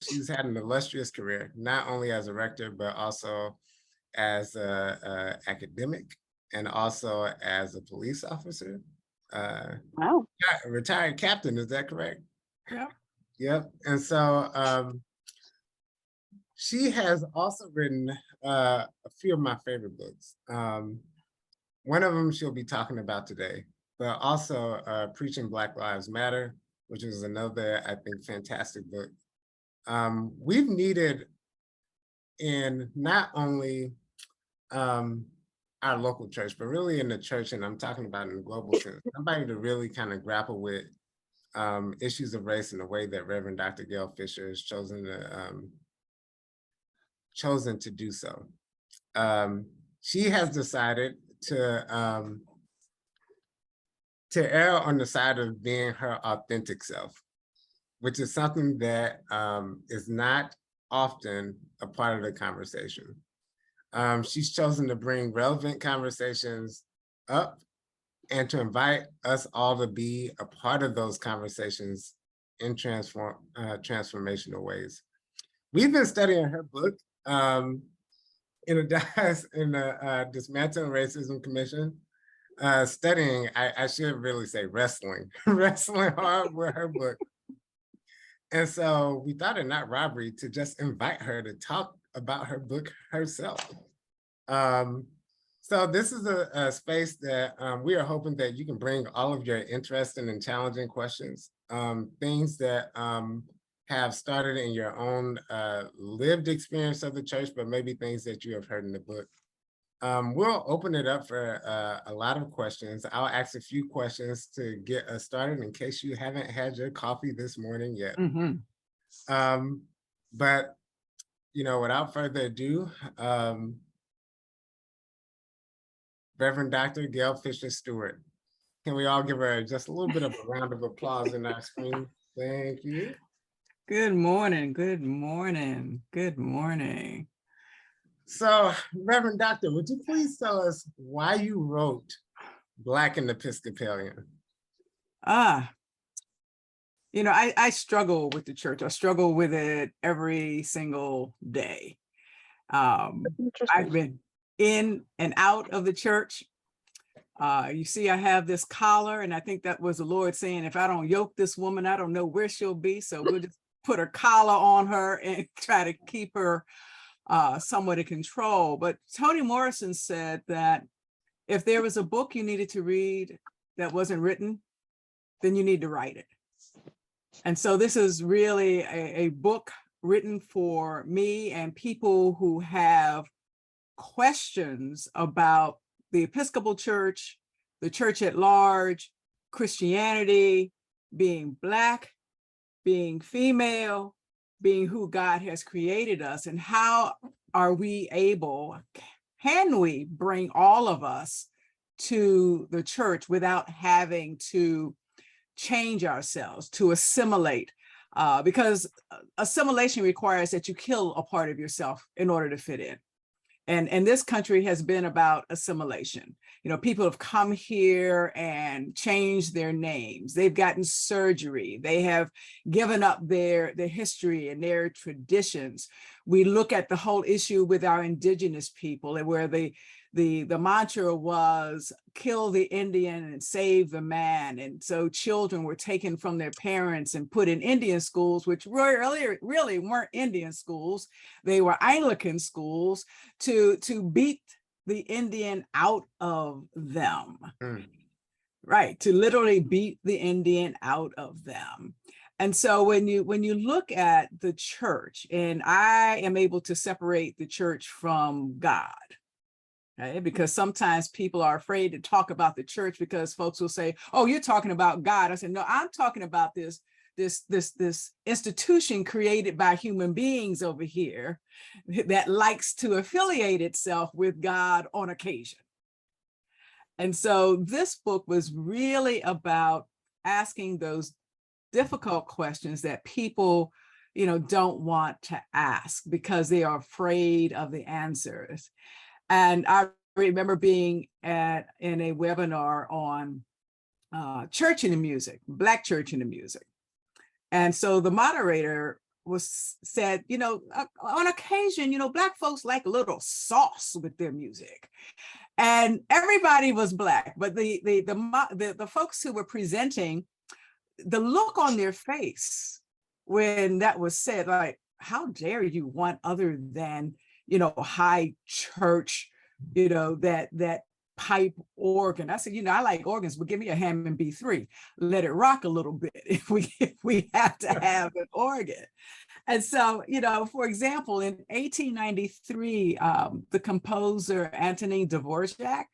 she's had an illustrious career, not only as a rector, but also as a academic and also as a police officer. Wow. A retired captain, is that correct? Yeah. Yep. And so she has also written a few of my favorite books. One of them she'll be talking about today, but also Preaching Black Lives Matter, which is another, I think, fantastic book. We've needed in not only our local church, but really in the church, and I'm talking about in the global sense, somebody to really kind of grapple with issues of race in the way that Reverend Dr. Gayle Fisher has chosen to do so. She has decided to err on the side of being her authentic self, which is something that is not often a part of the conversation. She's chosen to bring relevant conversations up and to invite us all to be a part of those conversations in transformational ways. We've been studying her book in the Dismantling Racism Commission, studying, I should really say wrestling hard with her book. And so we thought it not robbery to just invite her to talk about her book herself. So this is a space that we are hoping that you can bring all of your interesting and challenging questions, things that have started in your own lived experience of the church, but maybe things that you have heard in the book. We'll open it up for a lot of questions. I'll ask a few questions to get us started in case you haven't had your coffee this morning yet. But, you know, without further ado, Reverend Dr. Gayle Fisher-Stewart. Can we all give her just a little bit of a round of applause in our screen? Thank you. Good morning, good morning, good morning. So, Reverend Doctor, would you please tell us why you wrote Black and Episcopalian? You know, I struggle with the church. I struggle with it every single day. I've been in and out of the church. You see, I have this collar, and I think that was the Lord saying, if I don't yoke this woman, I don't know where she'll be. So we'll just put a collar on her and try to keep her somewhat in control. But Toni Morrison said that if there was a book you needed to read that wasn't written, then you need to write it. And so this is really a book written for me and people who have questions about the Episcopal Church, the church at large, Christianity, being Black, being female, being who God has created us, and how are we able, can we bring all of us to the church without having to change ourselves, to assimilate, because assimilation requires that you kill a part of yourself in order to fit in. And this country has been about assimilation. You know, people have come here and changed their names. They've gotten surgery. They have given up their history and their traditions. We look at the whole issue with our indigenous people, and where the mantra was kill the Indian and save the man. And so children were taken from their parents and put in Indian schools, which really weren't Indian schools. They were Anglican schools to beat the Indian out of them. Right, to literally beat the Indian out of them. And so when you look at the church, and I am able to separate the church from God, right? Because sometimes people are afraid to talk about the church because folks will say, oh, you're talking about God. I said, no, I'm talking about this institution created by human beings over here that likes to affiliate itself with God on occasion. And so this book was really about asking those difficult questions that people, you know, don't want to ask because they are afraid of the answers. And I remember being in a webinar on church and the music, Black church and the music. And so the moderator was said, on occasion, Black folks like a little sauce with their music. And everybody was Black, but the folks who were presenting, the look on their face when that was said, like, how dare you want other than, high church, that pipe organ. I said, I like organs, but give me a Hammond B3. Let it rock a little bit if we have to have an organ. And so, for example, in 1893, the composer Antonin Dvorak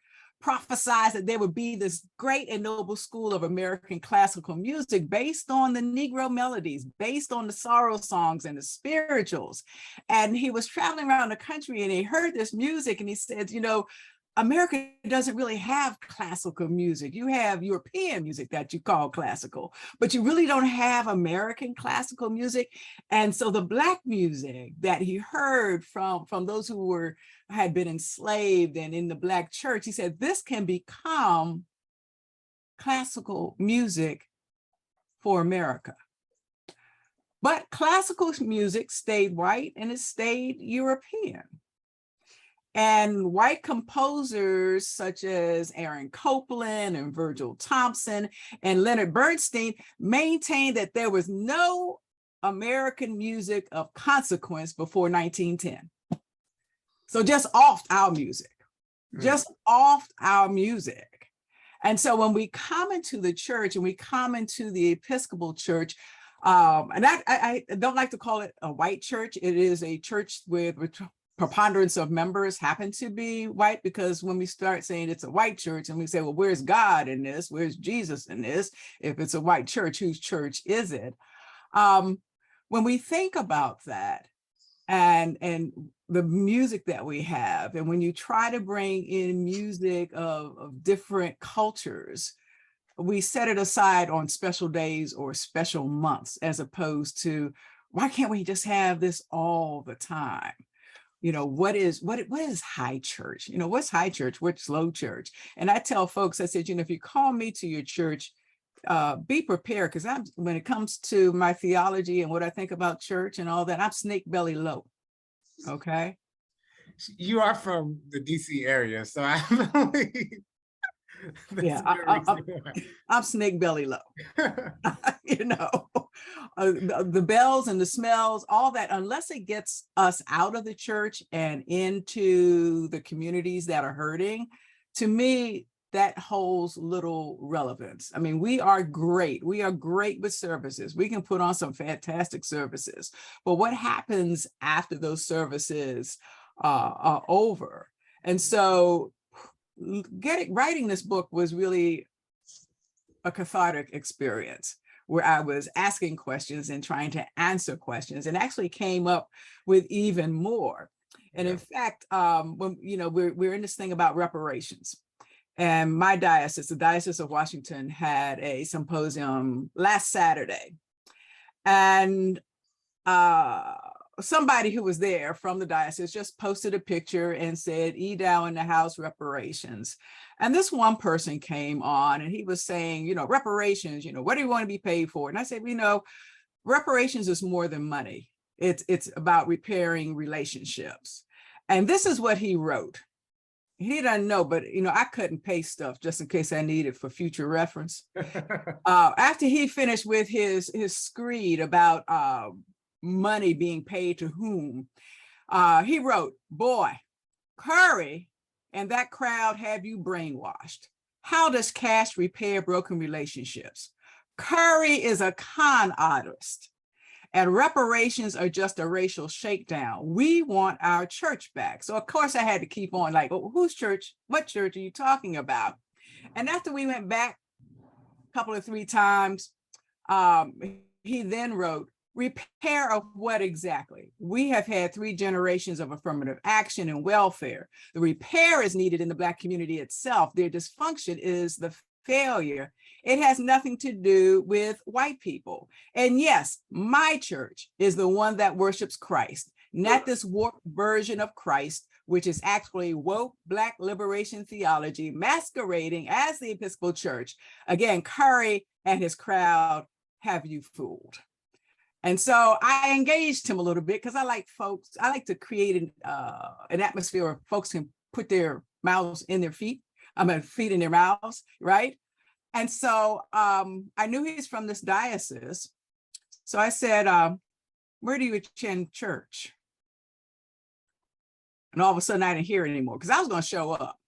prophesied that there would be this great and noble school of American classical music based on the Negro melodies, based on the sorrow songs and the spirituals. And he was traveling around the country and he heard this music and he said, America doesn't really have classical music. You have European music that you call classical, but you really don't have American classical music. And so the Black music that he heard from those who had been enslaved and in the Black church, he said, this can become classical music for America. But classical music stayed white and it stayed European. And white composers such as Aaron Copland and Virgil Thompson and Leonard Bernstein maintained that there was no American music of consequence before 1910. So just off our music, And so when we come into the church and we come into the Episcopal Church, and I don't like to call it a white church. It is a church with preponderance of members happen to be white, because when we start saying it's a white church and we say, well, where's God in this? Where's Jesus in this? If it's a white church, whose church is it? When we think about that and the music that we have, and when you try to bring in music of different cultures, we set it aside on special days or special months, as opposed to, why can't we just have this all the time? What is high church? What's high church? What's low church? And I tell folks, I said, if you call me to your church, be prepared, because when it comes to my theology and what I think about church and all that, I'm snake belly low. Okay. You are from the DC area, so I'm only. I'm snake belly low. The bells and the smells, all that, unless it gets us out of the church and into the communities that are hurting, to me, that holds little relevance. I mean, we are great. We are great with services. We can put on some fantastic services, but what happens after those services are over? And so writing this book was really a cathartic experience, where I was asking questions and trying to answer questions, and actually came up with even more. And in fact, when we're in this thing about reparations, and my diocese, the Diocese of Washington, had a symposium last Saturday, and somebody who was there from the diocese just posted a picture and said, "EDOW in the house, reparations." And this one person came on and he was saying, reparations, what do you want to be paid for? And I said, reparations is more than money. It's about repairing relationships. And this is what he wrote. He doesn't know, but I couldn't paste stuff just in case I need it for future reference. After he finished with his screed about money being paid to whom, he wrote, "Boy, Curry and that crowd have you brainwashed. How does cash repair broken relationships? Curry is a con artist, and reparations are just a racial shakedown. We want our church back." So of course I had to keep on like, "Oh, whose church? What church are you talking about?" And after we went back a couple of 3 times, he then wrote, "Repair of what exactly? We have had 3 generations of affirmative action and welfare. The repair is needed in the Black community itself. Their dysfunction is the failure. It has nothing to do with white people. And yes, my church is the one that worships Christ, not this warped version of Christ, which is actually woke Black liberation theology masquerading as the Episcopal Church. Again, Curry and his crowd have you fooled." And so I engaged him a little bit because I like to create an atmosphere where folks can put their mouths in their feet, feet in their mouths, right? And so I knew he's from this diocese. So I said, where do you attend church? And all of a sudden I didn't hear it anymore because I was going to show up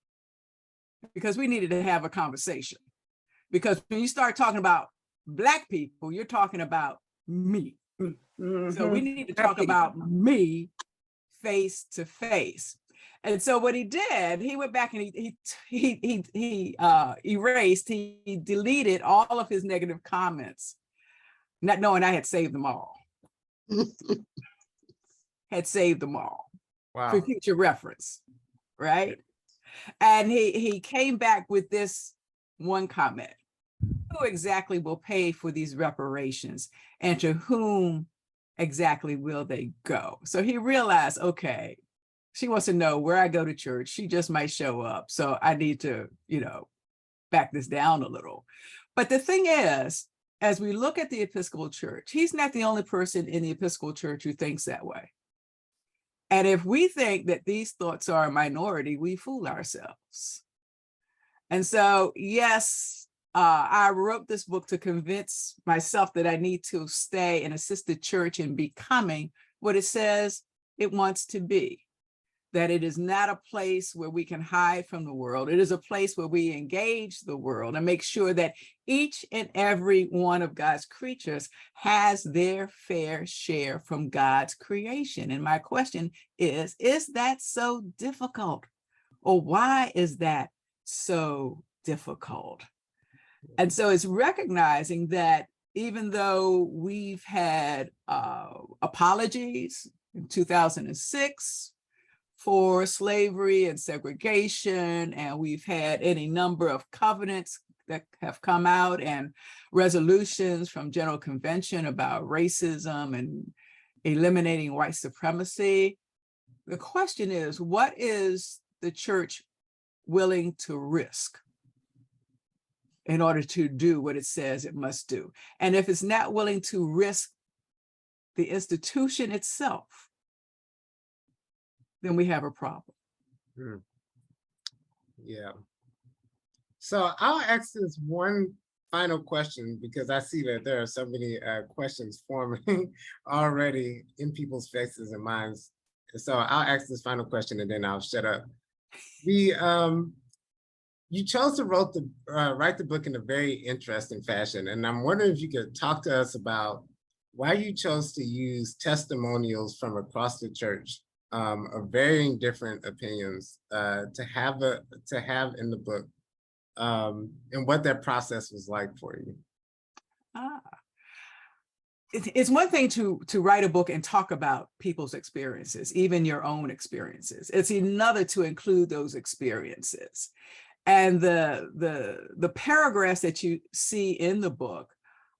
because we needed to have a conversation. Because when you start talking about Black people, you're talking about me. Mm-hmm. So we need to talk about me face to face. And so what he did, he went back and he deleted all of his negative comments, not knowing I had saved them all. Had saved them all. Wow. For future reference, right? And he came back with this one comment: who exactly will pay for these reparations, and to whom exactly will they go? So he realized, okay, she wants to know where I go to church. She just might show up. So I need to, back this down a little. But the thing is, as we look at the Episcopal Church, he's not the only person in the Episcopal Church who thinks that way. And if we think that these thoughts are a minority, we fool ourselves. And so, yes, I wrote this book to convince myself that I need to stay and assist the church in becoming what it says it wants to be. That it is not a place where we can hide from the world. It is a place where we engage the world and make sure that each and every one of God's creatures has their fair share from God's creation. And my question is that so difficult? Or why is that so difficult? And so it's recognizing that even though we've had apologies in 2006, for slavery and segregation, and we've had any number of covenants that have come out and resolutions from General Convention about racism and eliminating white supremacy. The question is, what is the church willing to risk in order to do what it says it must do? And if it's not willing to risk the institution itself, then we have a problem. Yeah. So I'll ask this one final question because I see that there are so many questions forming already in people's faces and minds. So I'll ask this final question and then I'll shut up. You chose to write the book in a very interesting fashion. And I'm wondering if you could talk to us about why you chose to use testimonials from across the church of varying different opinions to have in the book, and what that process was like for you. It's one thing to write a book and talk about people's experiences, even your own experiences. It's another to include those experiences. And the paragraphs that you see in the book,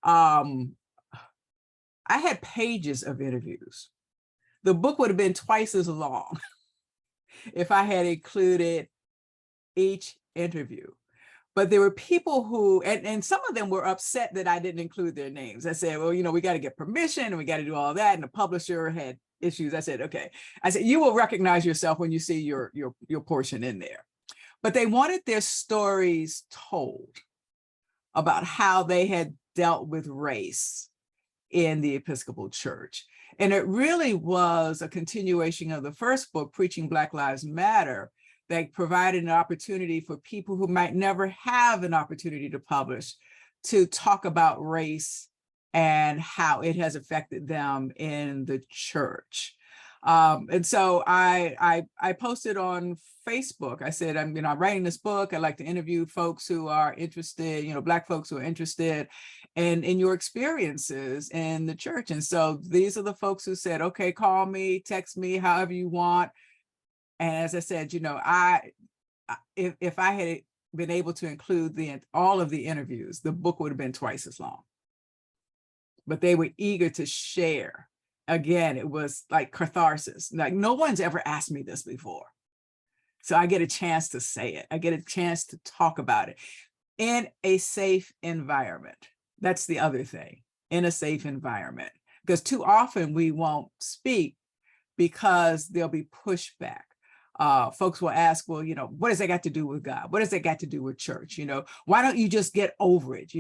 I had pages of interviews. The book would have been twice as long if I had included each interview. But there were people who, and some of them were upset that I didn't include their names. I said, well, we got to get permission and we got to do all that. And the publisher had issues. I said, okay. I said, you will recognize yourself when you see your portion in there. But they wanted their stories told about how they had dealt with race in the Episcopal Church. And it really was a continuation of the first book, Preaching Black Lives Matter, that provided an opportunity for people who might never have an opportunity to publish to talk about race and how it has affected them in the church. And so I posted on Facebook. I said, I'm writing this book. I'd like to interview folks who are interested, Black folks who are interested in your experiences in the church. And so these are the folks who said, okay, call me, text me, however you want. And as I said, if I had been able to include all of the interviews, the book would have been twice as long. But they were eager to share. Again, it was like catharsis. Like, no one's ever asked me this before. So I get a chance to say it. I get a chance to talk about it in a safe environment. That's the other thing, in a safe environment. because too often we won't speak because there'll be pushback. Folks will ask, well, what does that got to do with God? What does that got to do with church? Why don't you just get over it?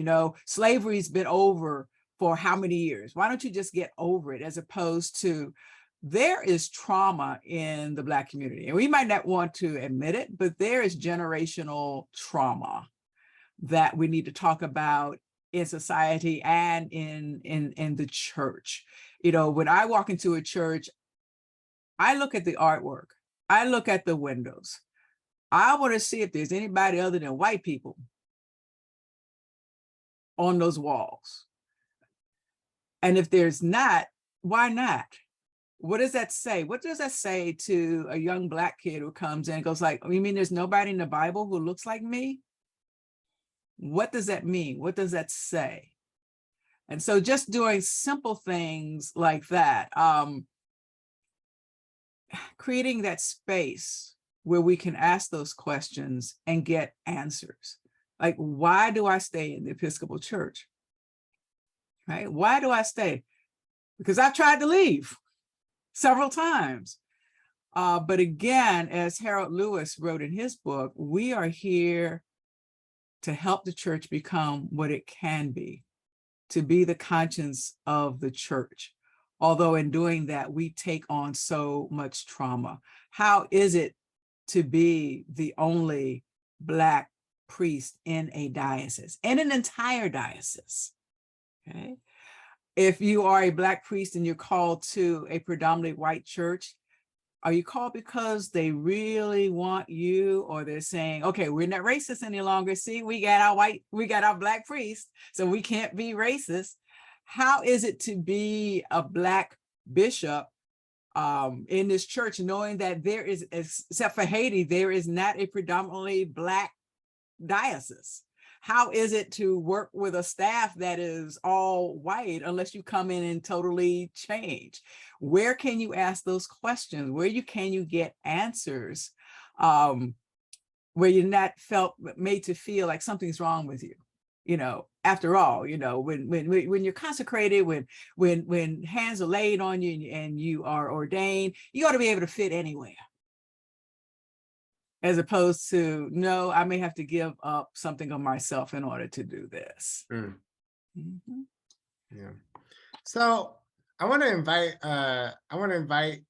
Slavery's been over for how many years? Why don't you just get over it? As opposed to, there is trauma in the Black community. And we might not want to admit it, but there is generational trauma that we need to talk about in society and in the church. When I walk into a church, I look at the artwork. I look at the windows. I want to see if there's anybody other than white people on those walls. And if there's not, why not? What does that say? What does that say to a young Black kid who comes in and goes like, you mean there's nobody in the Bible who looks like me? What does that mean? What does that say? And so just doing simple things like that, creating that space where we can ask those questions and get answers. Like, why do I stay in the Episcopal Church? Right? Why do I stay? Because I've tried to leave several times. But again, as Harold Lewis wrote in his book, we are here to help the church become what it can be, to be the conscience of the church. Although in doing that, we take on so much trauma. How is it to be the only Black priest in a diocese, in an entire diocese? Okay. If you are a Black priest and you're called to a predominantly white church, are you called because they really want you, or they're saying, okay, we're not racist any longer. See, we got our Black priest, so we can't be racist. How is it to be a Black bishop in this church, knowing that there is, except for Haiti, there is not a predominantly Black diocese? How is it to work with a staff that is all white unless you come in and totally change? Where can you ask those questions? Where can you get answers where you're not made to feel like something's wrong with you? After all, when you're consecrated, when hands are laid on you and you are ordained, you ought to be able to fit anywhere. As opposed to, no, I may have to give up something of myself in order to do this. Mm. Mm-hmm. Yeah. So I want to invite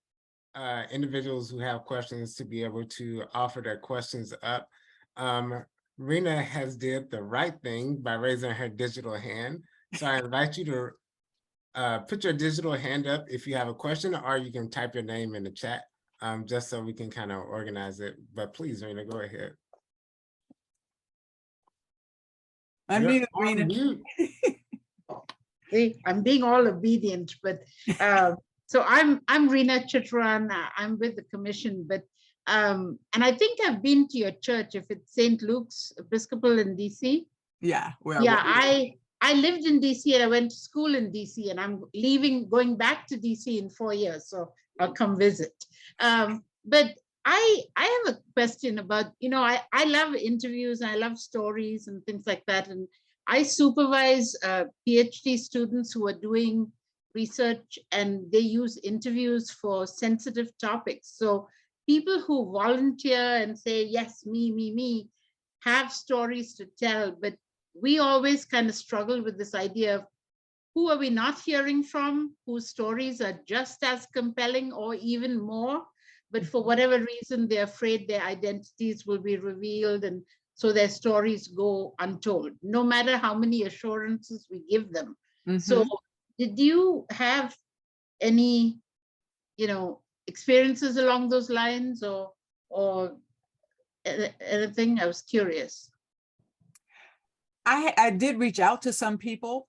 individuals who have questions to be able to offer their questions up. Rena has did the right thing by raising her digital hand. So I invite you to put your digital hand up if you have a question, or you can type your name in the chat. Just so we can kind of organize it. But please, Rena, go ahead. Unmute, Rena. I'm being all obedient, but so I'm Rena Chitran. I'm with the commission, but and I think I've been to your church, if it's St. Luke's Episcopal in DC. Yeah. I lived in DC and I went to school in DC, and I'm going back to DC in 4 years, so I'll come visit. But I have a question about, I love interviews and I love stories and things like that. And I supervise PhD students who are doing research, and they use interviews for sensitive topics. So people who volunteer and say, yes, me, have stories to tell, but we always kind of struggle with this idea of who are we not hearing from, whose stories are just as compelling or even more, but for whatever reason, they're afraid their identities will be revealed, and so their stories go untold, no matter how many assurances we give them. Mm-hmm. So did you have any, experiences along those lines or anything? I was curious. I did reach out to some people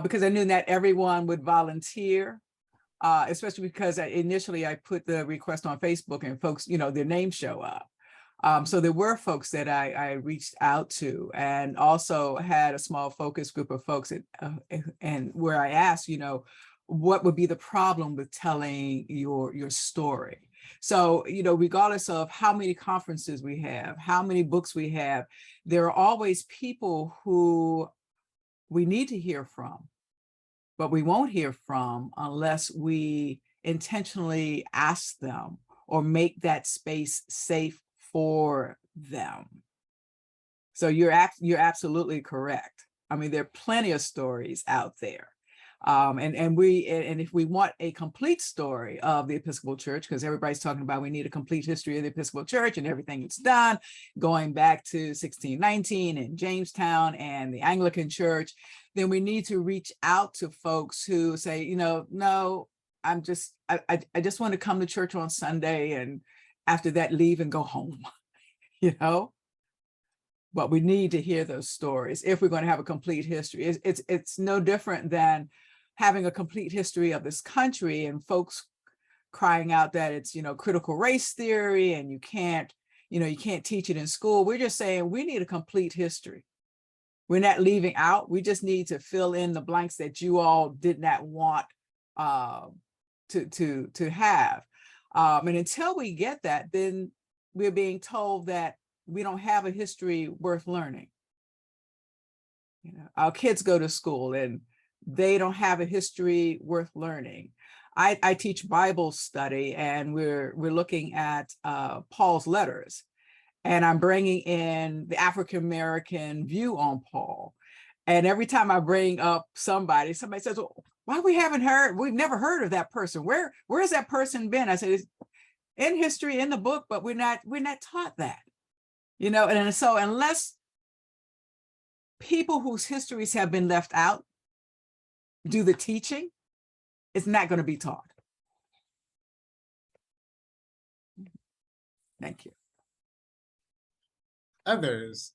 because I knew that everyone would volunteer, especially because initially I put the request on Facebook and folks, their names show up. So there were folks that I reached out to, and also had a small focus group of folks and where I asked, what would be the problem with telling your story? So, regardless of how many conferences we have, how many books we have, there are always people who we need to hear from. but we won't hear from unless we intentionally ask them or make that space safe for them. So you're absolutely correct. I mean, there are plenty of stories out there. And if we want a complete story of the Episcopal Church, because everybody's talking about we need a complete history of the Episcopal Church and everything it's done, going back to 1619 and Jamestown and the Anglican Church, then we need to reach out to folks who say, you know, no, I just want to come to church on Sunday and after that leave and go home, you know? But we need to hear those stories if we're going to have a complete history. It's no different than having a complete history of this country and folks crying out that it's, you know, critical race theory and you can't teach it in school. We're just saying we need a complete history. We're not leaving out. We just need to fill in the blanks that you all did not want to have. And until we get that, then we're being told that we don't have a history worth learning. You know, our kids go to school and they don't have a history worth learning. I teach Bible study and we're looking at Paul's letters, and I'm bringing in the African-American view on Paul. And every time I bring up somebody says, well, why we've never heard of that person. Where has that person been? I said, it's in history, in the book, but we're not taught that. You know, and so unless people whose histories have been left out do the teaching, it's not going to be taught. Thank you. Others.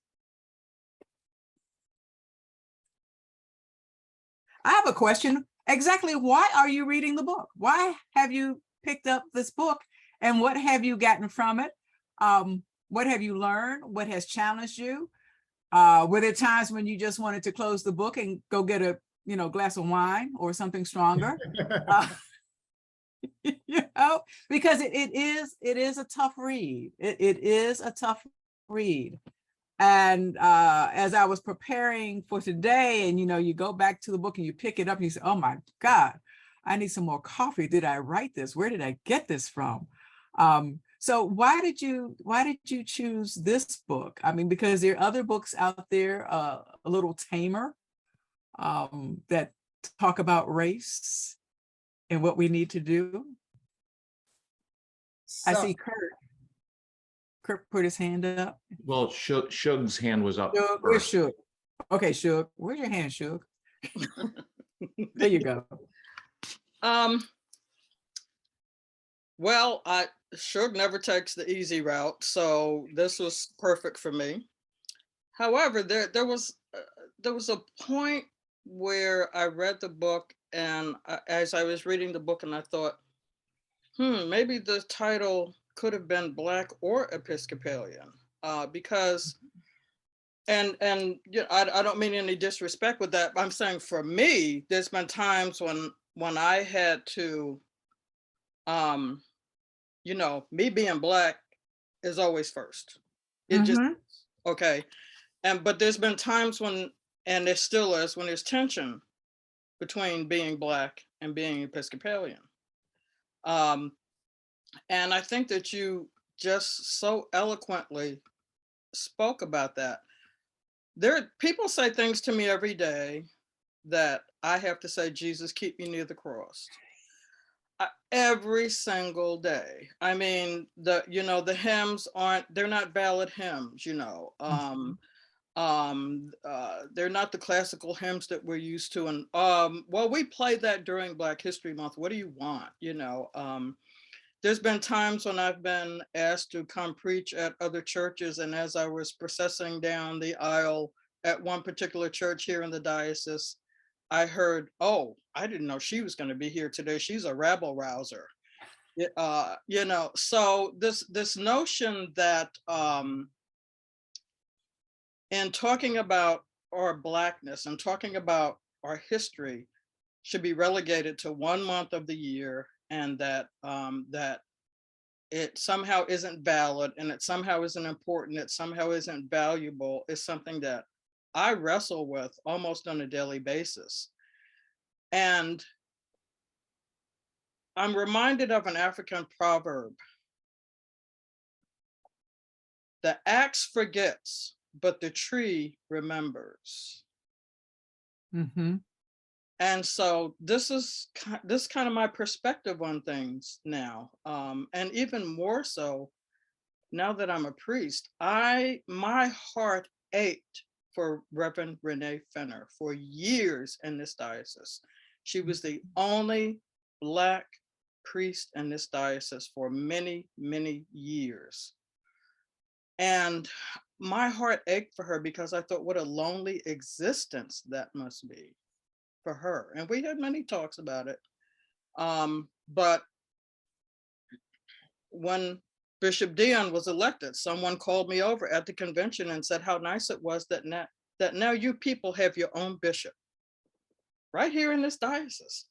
I have a question. Exactly why are you reading the book? Why have you picked up this book and what have you gotten from it? What have you learned? What has challenged you? Were there times when you just wanted to close the book and go get a glass of wine or something stronger? You know, because it is a tough read. It is a tough read. And as I was preparing for today, and you go back to the book and you pick it up and you say, oh my God, I need some more coffee. Did I write this? Where did I get this from? So why did you choose this book? I mean, because there are other books out there, a little tamer, that talk about race and what we need to do. I see Kurt. Kurt put his hand up. Well, Shug's hand was up. Shug, where's Shug? Okay, Shug, where's your hand, Shug? There you go. Well, Shug never takes the easy route, so this was perfect for me. However, there was a point where I read the book, and as I was reading the book, and I thought, maybe the title could have been Black or Episcopalian, because, and I don't mean any disrespect with that, but I'm saying for me, there's been times when I had to, me being Black is always first. It just, okay. But there's been times when, and there still is, when there's tension between being Black and being Episcopalian. And I think that you just so eloquently spoke about that. People say things to me every day that I have to say, Jesus, keep me near the cross. Every single day. I mean, the hymns they're not valid hymns, they're not the classical hymns that we're used to. And well, we play that during Black History Month. What do you want? There's been times when I've been asked to come preach at other churches, and as I was processing down the aisle at one particular church here in the diocese, I heard, oh, I didn't know she was going to be here today. She's a rabble rouser. So this notion that in talking about our Blackness and talking about our history should be relegated to 1 month of the year, and that it somehow isn't valid, and it somehow isn't important, it somehow isn't valuable, is something that I wrestle with almost on a daily basis. And I'm reminded of an African proverb. The axe forgets, but the tree remembers. Mm-hmm. And so this is kind of my perspective on things now. And even more so, now that I'm a priest, my heart ached for Reverend Renee Fenner for years in this diocese. She was the only Black priest in this diocese for many, many years. And my heart ached for her because I thought what a lonely existence that must be for her. And we had many talks about it. But when Bishop Dion was elected, someone called me over at the convention and said how nice it was that now you people have your own bishop right here in this diocese.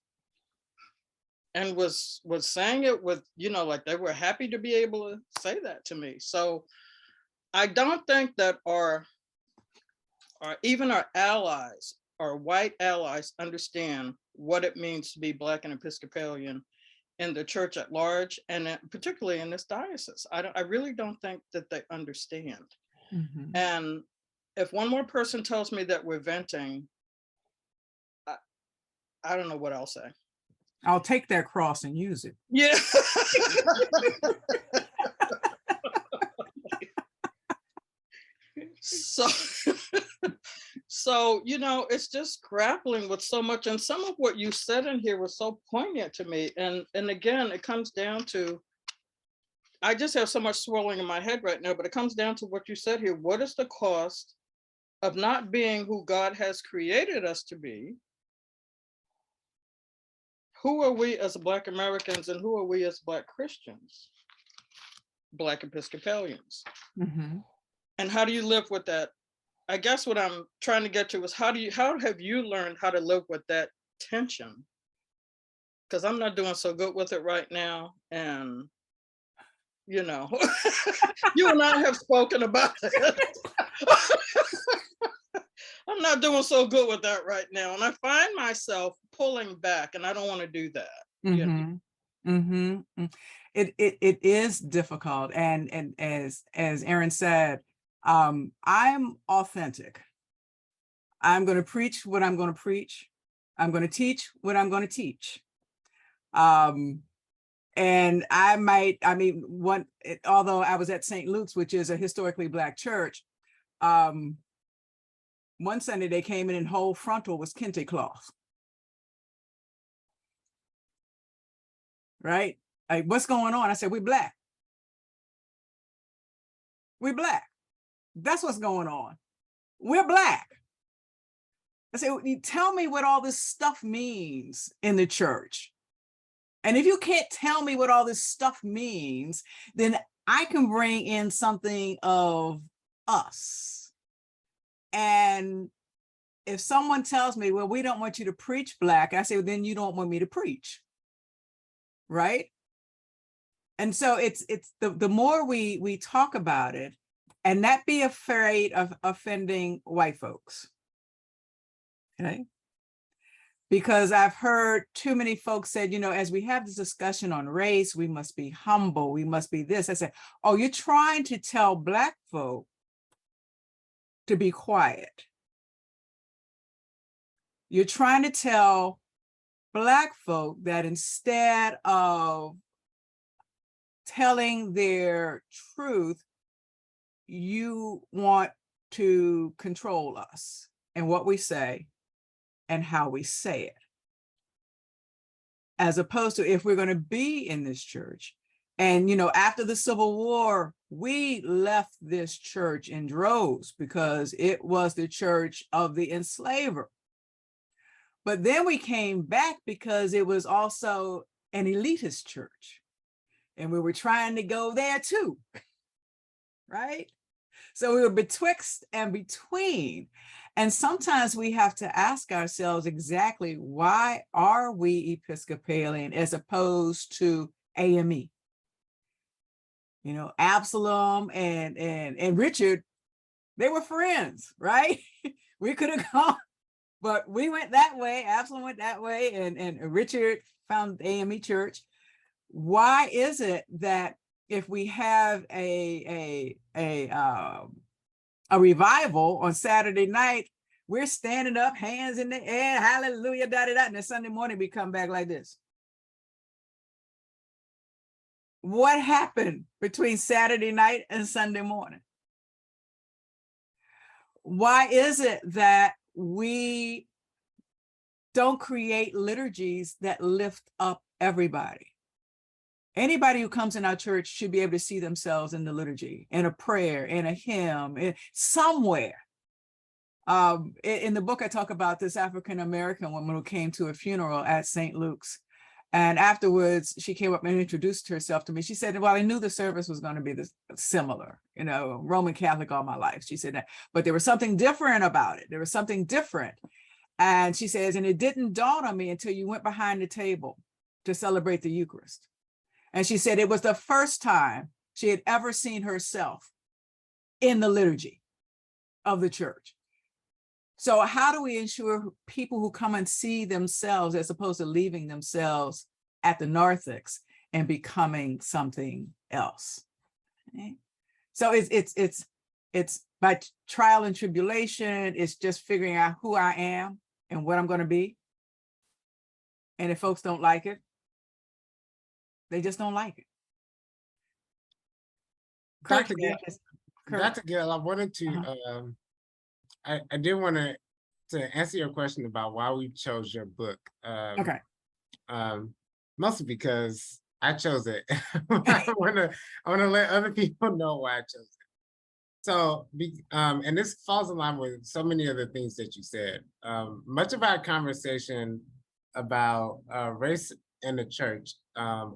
And was saying it with, like they were happy to be able to say that to me. So I don't think that even our allies, our white allies, understand what it means to be Black and Episcopalian in the church at large, and particularly in this diocese. I really don't think that they understand. Mm-hmm. And if one more person tells me that we're venting, I don't know what I'll say. I'll take that cross and use it. Yeah. So, it's just grappling with so much. And some of what you said in here was so poignant to me. And again, it comes down to, I just have so much swirling in my head right now, but it comes down to what you said here. What is the cost of not being who God has created us to be? Who are we as Black Americans and who are we as Black Christians, Black Episcopalians? Mm-hmm. And how do you live with that? I guess what I'm trying to get to is how have you learned how to live with that tension? Because I'm not doing so good with it right now. And, you and I have spoken about it. I'm not doing so good with that right now. And I find myself pulling back, and I don't want to do that. Mm-hmm. Mm-hmm. It is difficult. And as Erin said, I'm authentic. I'm going to preach what I'm going to preach. I'm going to teach what I'm going to teach. And although I was at St. Luke's, which is a historically Black church, one Sunday they came in and whole frontal was kente cloth. Right? Like, what's going on? I said, we Black. We're Black. That's what's going on. We're Black. I said, tell me what all this stuff means in the church. And if you can't tell me what all this stuff means, then I can bring in something of us. And if someone tells me, well, we don't want you to preach Black, I say, well, then you don't want me to preach. Right? And so it's the more we talk about it, and not be afraid of offending white folks. Okay? Because I've heard too many folks said, as we have this discussion on race, we must be humble, we must be this. I said, oh, you're trying to tell Black folk to be quiet. You're trying to tell Black folk that instead of telling their truth, you want to control us and what we say and how we say it. As opposed to, if we're going to be in this church, and after the Civil War, we left this church in droves because it was the church of the enslaver. But then we came back because it was also an elitist church. And we were trying to go there too, right? So we were betwixt and between. And sometimes we have to ask ourselves exactly, why are we Episcopalian as opposed to AME? Absalom and Richard, they were friends, right? We could have gone But we went that way, Absalom went that way, and Richard found AME Church. Why is it that if we have a revival on Saturday night, we're standing up, hands in the air, hallelujah, da-da-da, and then Sunday morning we come back like this? What happened between Saturday night and Sunday morning? Why is it that we don't create liturgies that lift up everybody? Anybody who comes in our church should be able to see themselves in the liturgy, in a prayer, in a hymn, somewhere. In the book, I talk about this African-American woman who came to a funeral at St. Luke's. And afterwards, she came up and introduced herself to me. She said, well, I knew the service was going to be this similar, Roman Catholic all my life. She said that, but there was something different about it. There was something different. And she says, and it didn't dawn on me until you went behind the table to celebrate the Eucharist. And she said it was the first time she had ever seen herself in the liturgy of the church. So how do we ensure people who come and see themselves as opposed to leaving themselves at the narthex and becoming something else? Okay. So it's by trial and tribulation. It's just figuring out who I am and what I'm going to be. And if folks don't like it, they just don't like it. Dr. Gayle, I wanted to, I did want to answer your question about why we chose your book. Okay. Mostly because I chose it. I want to let other people know why I chose it. So, and this falls in line with so many of the things that you said. Much of our conversation about race in the church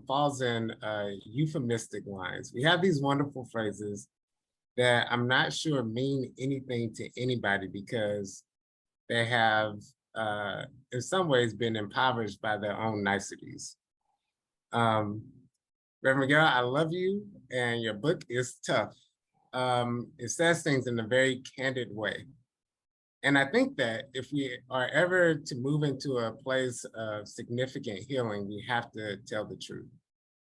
falls in euphemistic lines. We have these wonderful phrases that I'm not sure mean anything to anybody because they have, in some ways, been impoverished by their own niceties. Reverend Gayle, I love you, and your book is tough. It says things in a very candid way. And I think that if we are ever to move into a place of significant healing, we have to tell the truth.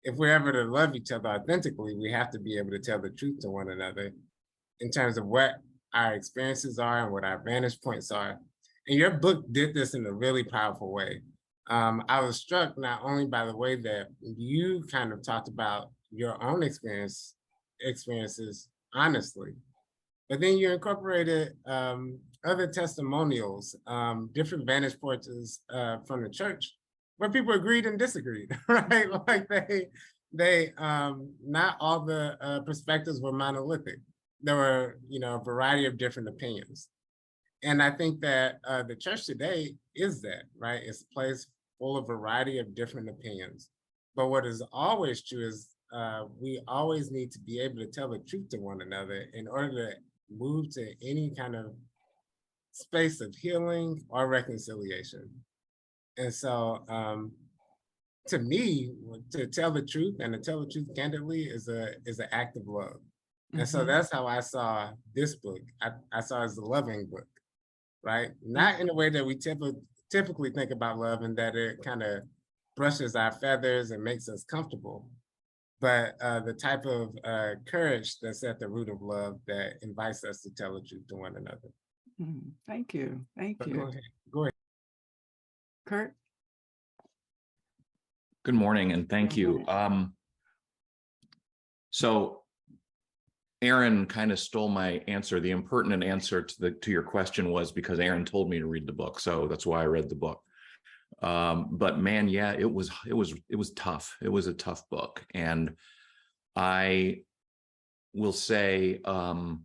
If we're ever to love each other authentically, we have to be able to tell the truth to one another in terms of what our experiences are and what our vantage points are. And your book did this in a really powerful way. I was struck not only by the way that you kind of talked about your own experiences honestly, but then you incorporated other testimonials, different vantage points from the church where people agreed and disagreed, right? Like they not all the perspectives were monolithic. There were, a variety of different opinions. And I think that the church today is that, right? It's a place full of variety of different opinions. But what is always true is we always need to be able to tell the truth to one another in order to move to any kind of space of healing or reconciliation. And so to me, to tell the truth and to tell the truth candidly is an act of love. And so that's how I saw this book. I saw it as a loving book, right? Not in a way that we typically think about love and that it kind of brushes our feathers and makes us comfortable, but the type of courage that's at the root of love that invites us to tell the truth to one another. Thank you. Thank you. Go ahead. Kurt? Good morning, and thank you. So Aaron kind of stole my answer. The impertinent answer to your question was because Aaron told me to read the book, so that's why I read the book. But man, yeah, it was tough. It was a tough book, and I will say, I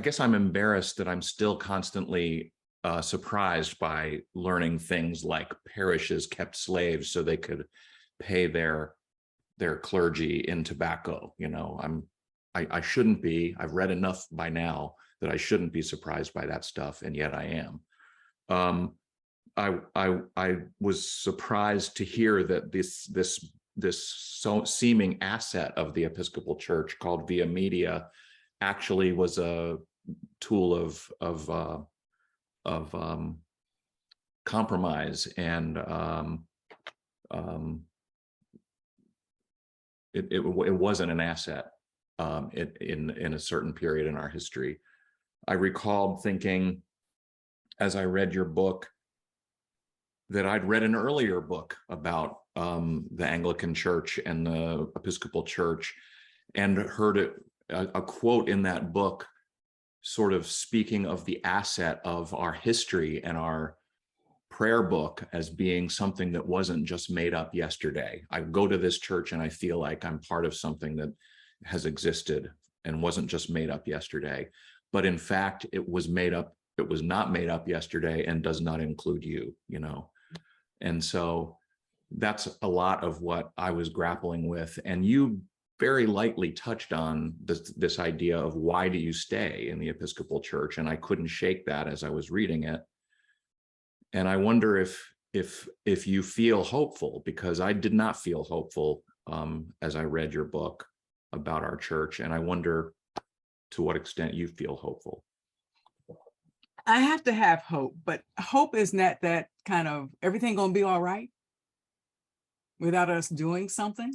guess I'm embarrassed that I'm still constantly surprised by learning things like parishes kept slaves so they could pay their clergy in tobacco. I shouldn't be. I've read enough by now that I shouldn't be surprised by that stuff, and yet I am. I was surprised to hear that this seeming asset of the Episcopal Church called Via Media actually was a tool of compromise, and it wasn't an asset in a certain period in our history. I recalled thinking, as I read your book, that I'd read an earlier book about the Anglican Church and the Episcopal Church, and heard a quote in that book sort of speaking of the asset of our history and our prayer book as being something that wasn't just made up yesterday. I go to this church and I feel like I'm part of something that has existed and wasn't just made up yesterday. But in fact, it was made up. It was not made up yesterday and does not include you, you know. And so that's a lot of what I was grappling with. And you very lightly touched on this idea of why do you stay in the Episcopal Church? And I couldn't shake that as I was reading it. And I wonder if you feel hopeful, because I did not feel hopeful as I read your book about our church. And I wonder to what extent you feel hopeful. I have to have hope, but hope is not that kind of everything gonna be all right without us doing something.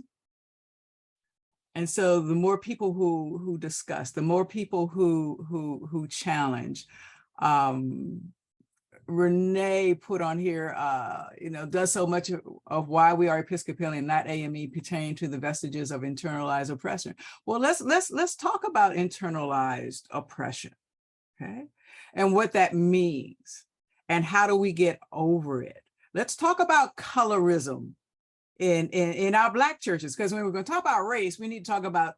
And so the more people who discuss, the more people who challenge. Renee put on here, does so much of why we are Episcopalian, not AME, pertain to the vestiges of internalized oppression. Well, let's talk about internalized oppression, okay, and what that means, and how do we get over it. Let's talk about colorism in our Black churches, because when we're going to talk about race, we need to talk about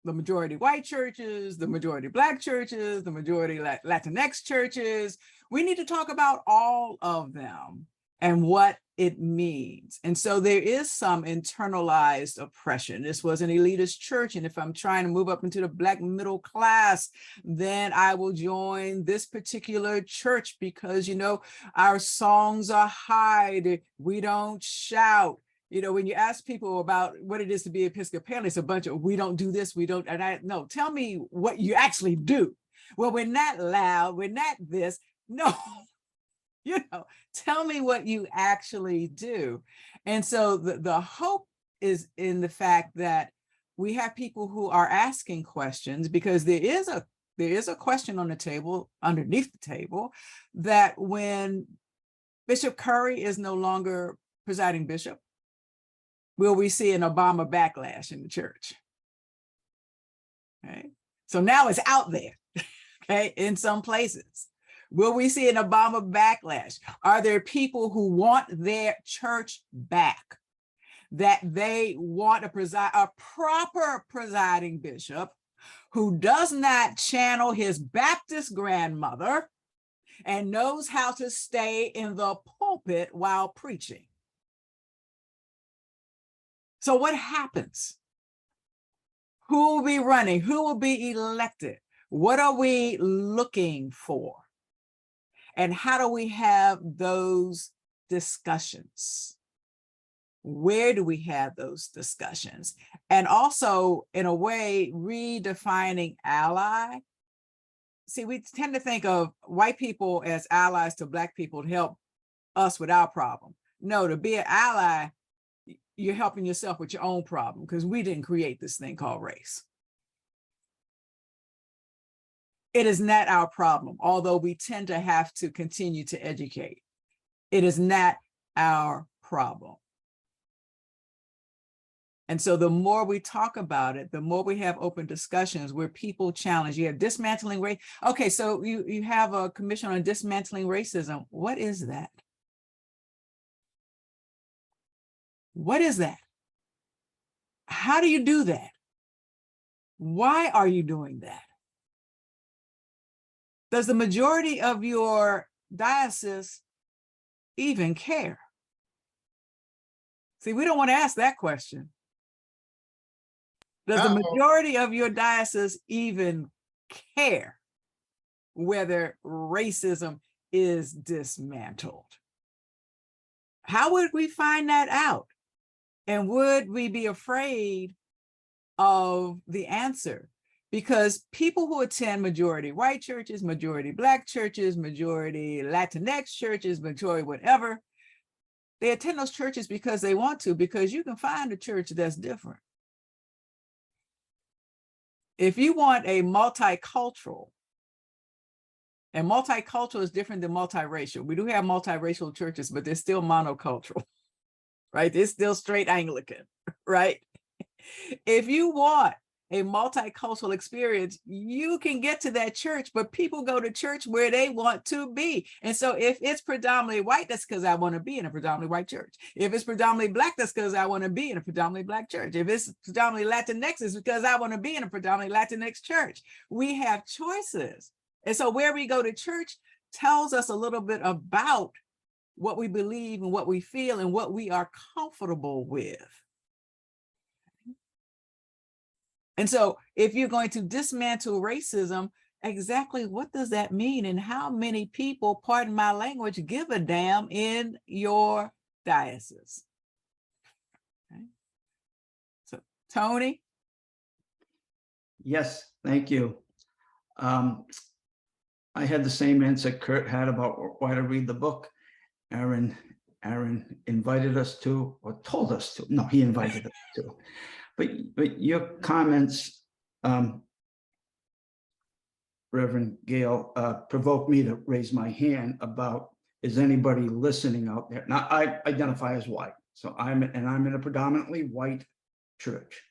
the majority white churches, the majority Black churches, the majority Latinx churches. We need to talk about all of them and what it means. And so there is some internalized oppression. This was an elitist church. And if I'm trying to move up into the Black middle class, then I will join this particular church because, our songs are high. We don't shout. When you ask people about what it is to be Episcopalian, it's a bunch of, we don't do this, we don't, and no, tell me what you actually do. Well, we're not loud, we're not this. No, tell me what you actually do. And so the hope is in the fact that we have people who are asking questions, because there is a question on the table, underneath the table, that when Bishop Curry is no longer presiding bishop, will we see an Obama backlash in the church? Okay. So now it's out there, okay, in some places. Will we see an Obama backlash? Are there people who want their church back, that they want a proper presiding bishop who does not channel his Baptist grandmother and knows how to stay in the pulpit while preaching? So what happens? Who will be running? Who will be elected? What are we looking for? And how do we have those discussions? Where do we have those discussions? And also, in a way, redefining ally. See, we tend to think of white people as allies to Black people to help us with our problem. No, to be an ally, you're helping yourself with your own problem, because we didn't create this thing called race. It is not our problem, although we tend to have to continue to educate. It is not our problem. And so the more we talk about it, the more we have open discussions where people challenge. You have dismantling race. Okay, so you have a commission on dismantling racism. What is that? What is that? How do you do that? Why are you doing that? Does the majority of your diocese even care? See, we don't want to ask that question. Does the majority of your diocese even care whether racism is dismantled? How would we find that out? And would we be afraid of the answer? because people who attend majority white churches, majority Black churches, majority Latinx churches, majority whatever, they attend those churches because they want to, because you can find a church that's different. If you want a multicultural, and multicultural is different than multiracial. We do have multiracial churches, but they're still monocultural, right? They're still straight Anglican, right? If you want a multicultural experience, you can get to that church, but people go to church where they want to be. And so if it's predominantly white, that's because I want to be in a predominantly white church. If it's predominantly Black, that's because I want to be in a predominantly Black church. If it's predominantly Latinx, it's because I want to be in a predominantly Latinx church. We have choices. And so where we go to church tells us a little bit about what we believe and what we feel and what we are comfortable with. And so if you're going to dismantle racism, exactly what does that mean? And how many people, pardon my language, give a damn in your diocese? Okay. So Tony? Yes, thank you. I had the same answer Kurt had about why to read the book. Aaron invited us to, or told us to. No, he invited us to. But your comments, Reverend Gayle, provoked me to raise my hand about, is anybody listening out there? Now, I identify as white, so I'm in a predominantly white church.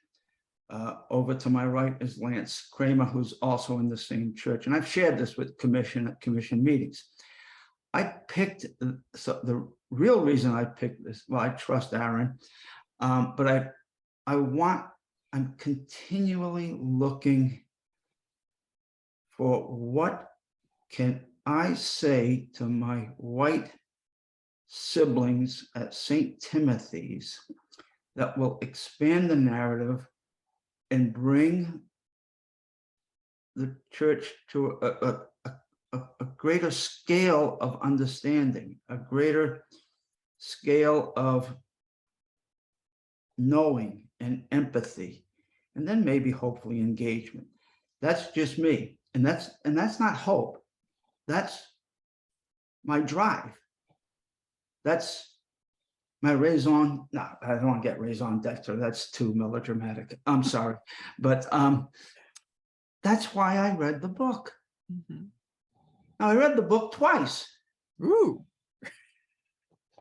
Over to my right is Lance Kramer, who's also in the same church. And I've shared this with commission meetings. I picked, so the real reason I picked this, well, I trust Aaron, but I'm continually looking for what can I say to my white siblings at St. Timothy's that will expand the narrative and bring the church to a greater scale of understanding, a greater scale of knowing and empathy, and then maybe hopefully engagement. That's just me. And that's not hope. That's my drive. That's my raison. No, I don't want to get raison d'etre. That's too melodramatic. I'm sorry. But that's why I read the book. Mm-hmm. Now, I read the book twice. Ooh.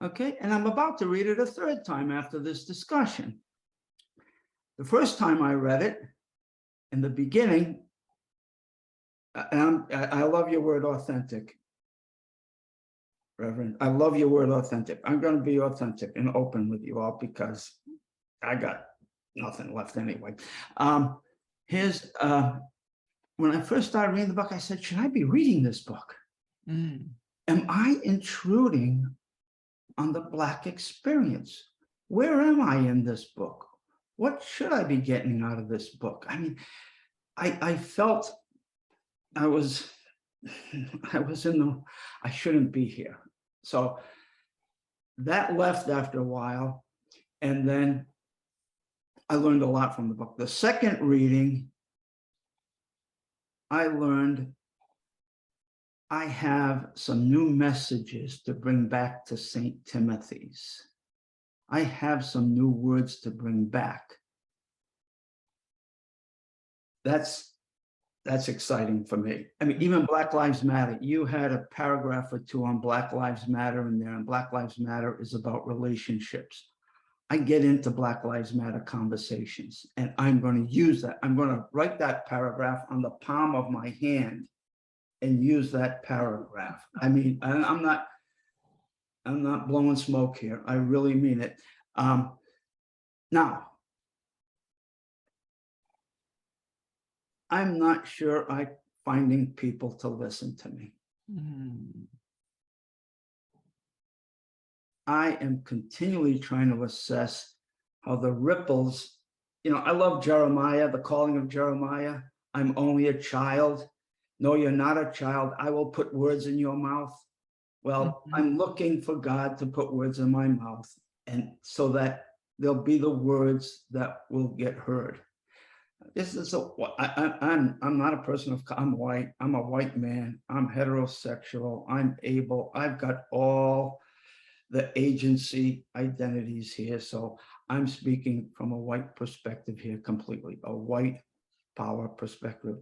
Okay, and I'm about to read it a third time after this discussion. The first time I read it, in the beginning, and I love your word authentic, Reverend. I love your word authentic. I'm going to be authentic and open with you all because I got nothing left anyway. When I first started reading the book, I said, should I be reading this book? Mm. Am I intruding on the Black experience? Where am I in this book? What should I be getting out of this book? I mean, I felt I shouldn't be here. So that left after a while. And then I learned a lot from the book. The second reading, I learned I have some new messages to bring back to St. Timothy's. I have some new words to bring back. That's exciting for me. I mean, even Black Lives Matter, you had a paragraph or two on Black Lives Matter in there, and Black Lives Matter is about relationships. I get into Black Lives Matter conversations, and I'm going to use that. I'm going to write that paragraph on the palm of my hand and use that paragraph. I mean, I'm not blowing smoke here. I really mean it. Now, I'm not sure I'm finding people to listen to me. Mm. I am continually trying to assess how the ripples, I love Jeremiah, the calling of Jeremiah. I'm only a child. No, you're not a child. I will put words in your mouth. Well, I'm looking for God to put words in my mouth, and so that there'll be the words that will get heard. This is I'm not a person of, I'm white, I'm a white man, I'm heterosexual, I'm able, I've got all the agency identities here. So I'm speaking from a white perspective here completely, a white power perspective.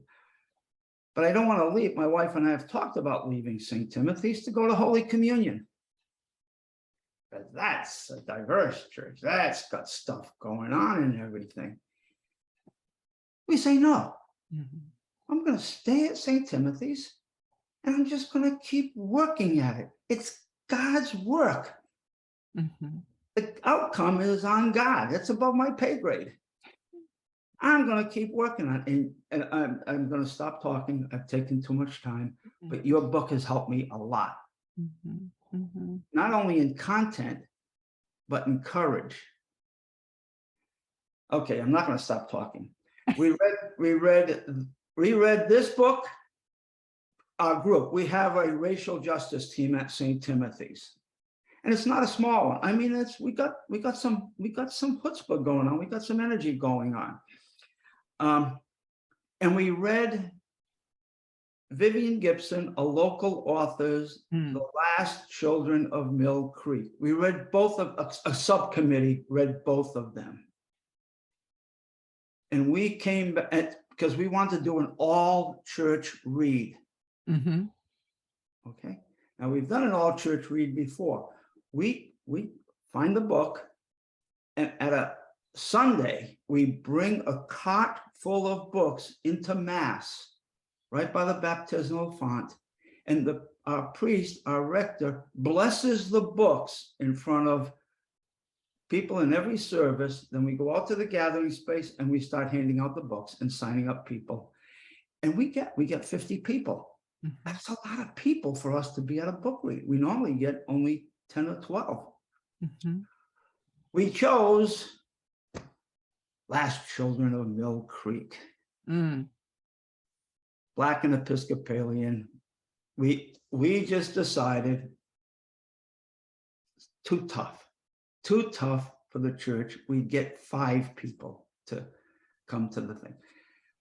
But I don't want to leave. My wife and I have talked about leaving St. Timothy's to go to Holy Communion. But that's a diverse church. That's got stuff going on and everything. We say no. I'm going to stay at St. Timothy's and I'm just going to keep working at it. It's God's work. The outcome is on God. It's above my pay grade. I'm going to keep working on it. And I'm going to stop talking. I've taken too much time, but your book has helped me a lot. Not only in content, but in courage. Okay, I'm not going to stop talking. We read this book. Our group, we have a racial justice team at St. Timothy's, and it's not a small one. I mean, we got some chutzpah going on. We got some energy going on. And we read Vivian Gibson, a local author's The Last Children of Mill Creek. We read both of a subcommittee read both of them. And we came back because we wanted to do an all church read. Okay. Now we've done an all church read before. We find the book, and at a Sunday, we bring a cart full of books into Mass, right by the baptismal font. And our priest, our rector, blesses the books in front of people in every service. Then we go out to the gathering space and we start handing out the books and signing up people. And we get 50 people. That's a lot of people for us to be at a book read. We normally get only 10 or 12. We chose Last Children of Mill Creek. Black and Episcopalian. We just decided it's too tough for the church. We get 5 people to come to the thing.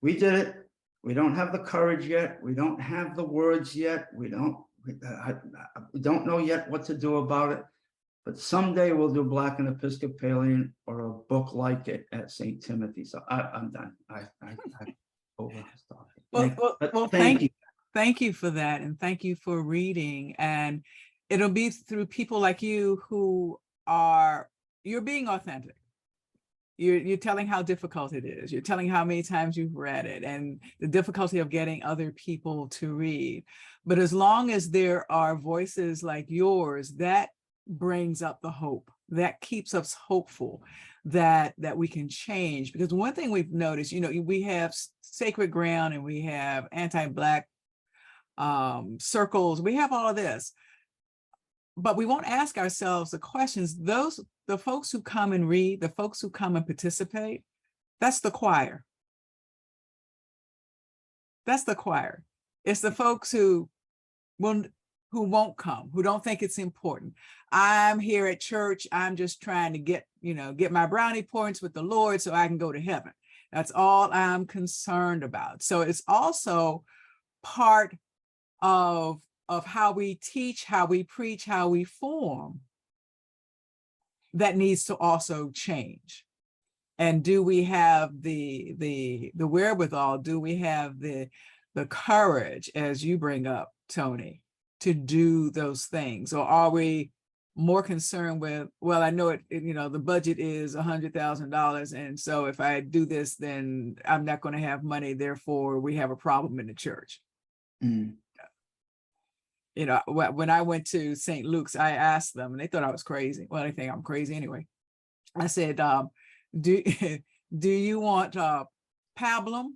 We did it. We don't have the courage yet. We don't have the words yet. We don't know yet what to do about it. But someday we'll do Black and Episcopalian or a book like it at St. Timothy. So I'm done. I overstopped. Well, thank you. Thank you for that. And thank you for reading. And it'll be through people like you who you're being authentic. You're telling how difficult it is. You're telling how many times you've read it and the difficulty of getting other people to read. But as long as there are voices like yours, that brings up the hope. That keeps us hopeful that we can change. Because one thing we've noticed, we have sacred ground and we have anti-Black circles. We have all of this. But we won't ask ourselves the questions. The folks who come and read, the folks who come and participate, that's the choir. That's the choir. It's the folks who won't come, who don't think it's important. I'm here at church. I'm just trying to get my brownie points with the Lord so I can go to heaven. That's all I'm concerned about. So it's also part of how we teach, how we preach, how we form that needs to also change. And do we have the wherewithal? Do we have the courage, as you bring up, Tony, to do those things? Or are we more concerned with, well, I know the budget is $100,000. And so if I do this, then I'm not going to have money. Therefore, we have a problem in the church. When I went to St. Luke's, I asked them and they thought I was crazy. Well, they think I'm crazy anyway. I said, do you want pablum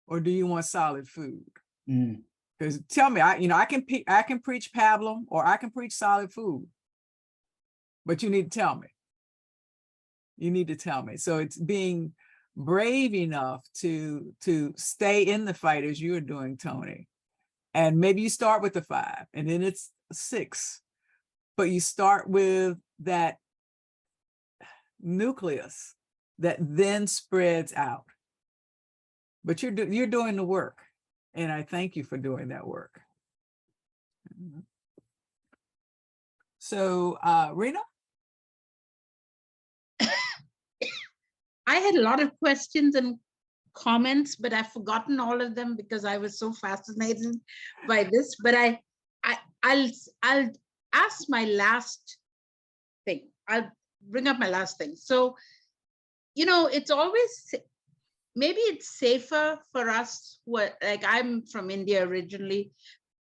or do you want solid food? Because tell me, I can preach pablum or I can preach solid food, but you need to tell me. You need to tell me. So it's being brave enough to stay in the fight as you're doing, Tony. And maybe you start with the 5 and then it's 6, but you start with that nucleus that then spreads out. but you're doing the work, and I thank you for doing that work. So, Rena? I had a lot of questions and comments, but I've forgotten all of them because I was so fascinated by this. But I'll ask my last thing. I'll bring up my last thing. So, it's always, maybe it's safer for us, like I'm from India originally,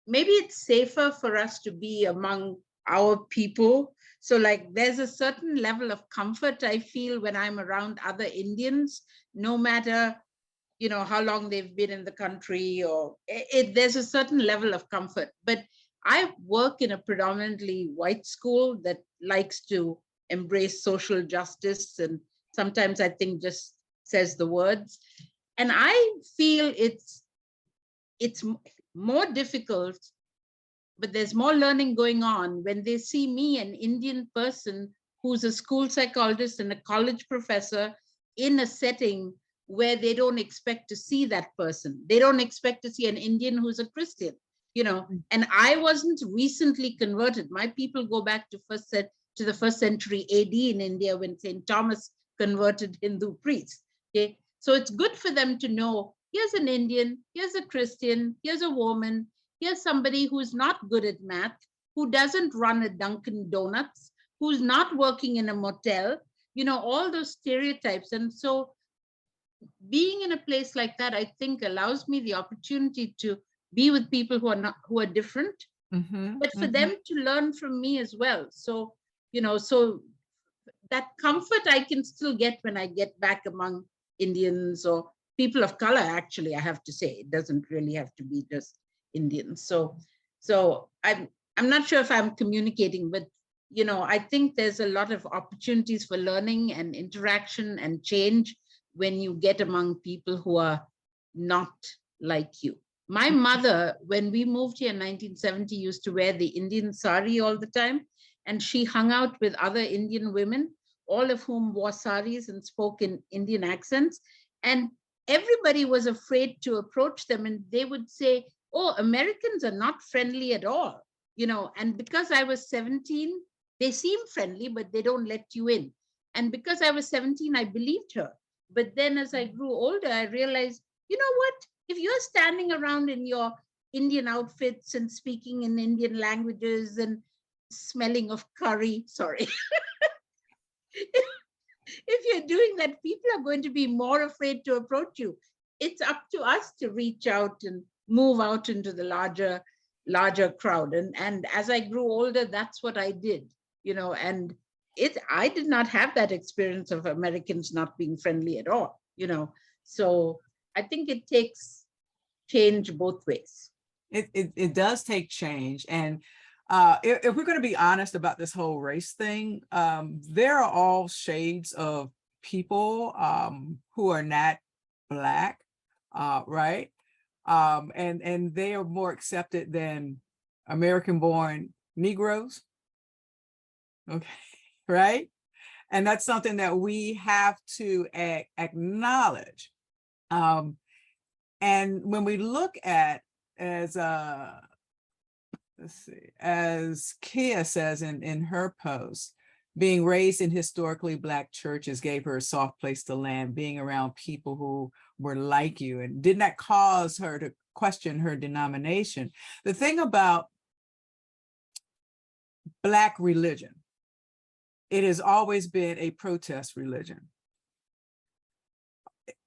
maybe it's safer for us to be among our people. So like there's a certain level of comfort I feel when I'm around other Indians, no matter, how long they've been in the country, or there's a certain level of comfort. But I work in a predominantly white school that likes to embrace social justice, and sometimes I think just says the words. And I feel it's more difficult, but there's more learning going on when they see me, an Indian person who's a school psychologist and a college professor, in a setting where they don't expect to see that person. They don't expect to see an Indian who's a Christian, and I wasn't recently converted. My people go back to the first century AD in India, when St. Thomas converted Hindu priests. Okay, so it's good for them to know, here's an Indian, here's a Christian, here's a woman, here's somebody who's not good at math, who doesn't run a Dunkin' Donuts, who's not working in a motel, all those stereotypes. And so being in a place like that, I think, allows me the opportunity to be with people who are different, but for them to learn from me as well. So, so that comfort I can still get when I get back among Indians or people of color, actually, I have to say. It doesn't really have to be just Indians. So I'm not sure if I'm communicating, but I think there's a lot of opportunities for learning and interaction and change when you get among people who are not like you. My mother, when we moved here in 1970, used to wear the Indian sari all the time, and she hung out with other Indian women, all of whom wore saris and spoke in Indian accents, and everybody was afraid to approach them, and they would say, oh, Americans are not friendly at all, and because I was 17, they seem friendly, but they don't let you in. And because I was 17, I believed her. But then as I grew older, I realized, you know what? If you're standing around in your Indian outfits and speaking in Indian languages and smelling of curry, sorry. If you're doing that, people are going to be more afraid to approach you. It's up to us to reach out and move out into the larger crowd. And as I grew older, that's what I did, and I did not have that experience of Americans not being friendly at all, So I think it takes change both ways. It does take change. And if we're going to be honest about this whole race thing, there are all shades of people who are not Black, right? And they are more accepted than American-born Negroes. Okay, right? And that's something that we have to acknowledge. And when we look at, as let's see, as Kia says in her post, being raised in historically Black churches gave her a soft place to land, being around people who were like you, and did not cause her to question her denomination. The thing about Black religion, it has always been a protest religion.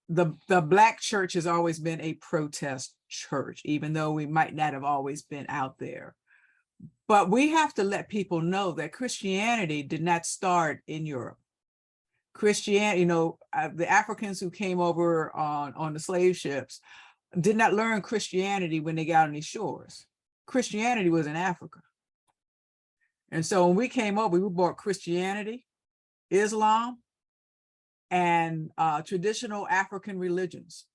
The Black church has always been a protest church, even though we might not have always been out there. But we have to let people know that Christianity did not start in Europe. Christianity, the Africans who came over on the slave ships did not learn Christianity when they got on these shores. Christianity was in Africa. And so when we came over, we brought Christianity, Islam, and traditional African religions.